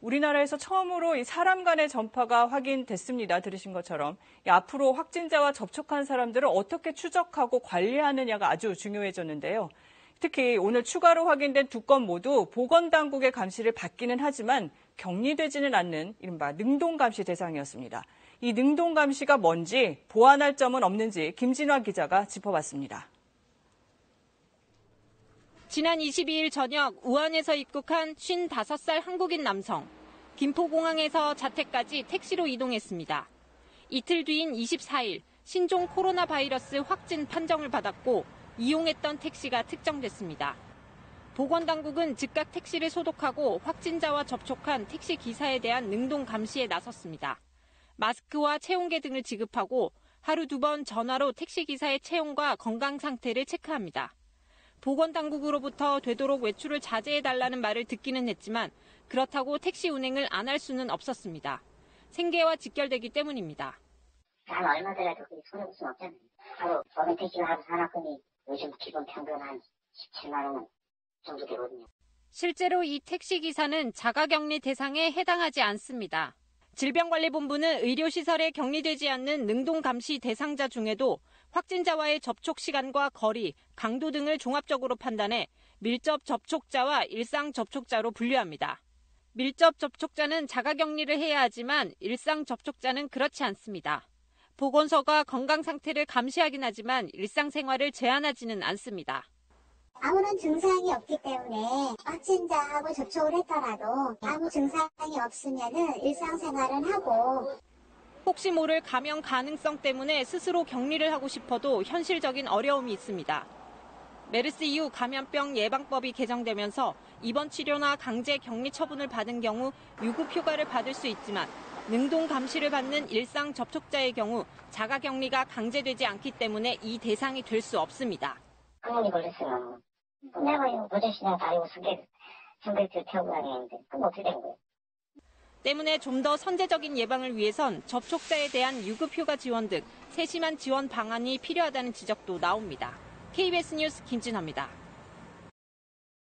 우리나라에서 처음으로 이 사람 간의 전파가 확인됐습니다. 들으신 것처럼 앞으로 확진자와 접촉한 사람들을 어떻게 추적하고 관리하느냐가 아주 중요해졌는데요. 특히 오늘 추가로 확인된 2건 모두 보건당국의 감시를 받기는 하지만 격리되지는 않는 이른바 능동감시 대상이었습니다. 이 능동감시가 뭔지, 보완할 점은 없는지 김진화 기자가 짚어봤습니다. 지난 22일 저녁 우한에서 입국한 55살 한국인 남성. 김포공항에서 자택까지 택시로 이동했습니다. 이틀 뒤인 24일 신종 코로나 바이러스 확진 판정을 받았고 이용했던 택시가 특정됐습니다. 보건당국은 즉각 택시를 소독하고 확진자와 접촉한 택시 기사에 대한 능동 감시에 나섰습니다. 마스크와 체온계 등을 지급하고 하루 2번 전화로 택시 기사의 체온과 건강 상태를 체크합니다. 보건당국으로부터 되도록 외출을 자제해달라는 말을 듣기는 했지만 그렇다고 택시 운행을 안 할 수는 없었습니다. 생계와 직결되기 때문입니다. 한 얼마더라도 손해 볼 수는 없잖아요. 하루 법인 택시가 하루 산악금이 요즘 기본 평균 한 17만 원 정도 되거든요. 실제로 이 택시 기사는 자가격리 대상에 해당하지 않습니다. 질병관리본부는 의료시설에 격리되지 않는 능동감시 대상자 중에도 확진자와의 접촉 시간과 거리, 강도 등을 종합적으로 판단해 밀접 접촉자와 일상 접촉자로 분류합니다. 밀접 접촉자는 자가격리를 해야 하지만 일상 접촉자는 그렇지 않습니다. 보건소가 건강 상태를 감시하긴 하지만 일상생활을 제한하지는 않습니다. 아무런 증상이 없기 때문에 확진자하고 접촉을 했더라도 아무 증상이 없으면은 일상생활은 하고 혹시 모를 감염 가능성 때문에 스스로 격리를 하고 싶어도 현실적인 어려움이 있습니다. 메르스 이후 감염병 예방법이 개정되면서 입원 치료나 강제 격리 처분을 받은 경우 유급 휴가를 받을 수 있지만 능동 감시를 받는 일상 접촉자의 경우 자가 격리가 강제되지 않기 때문에 이 대상이 될 수 없습니다. 항원이 걸렸어요. 내가 이거 보조시나 다리고 성격들 태우고 다니는데 그럼 어떻게 된 거예요? 때문에 좀 더 선제적인 예방을 위해선 접촉자에 대한 유급휴가 지원 등 세심한 지원 방안이 필요하다는 지적도 나옵니다. KBS 뉴스 김진화입니다.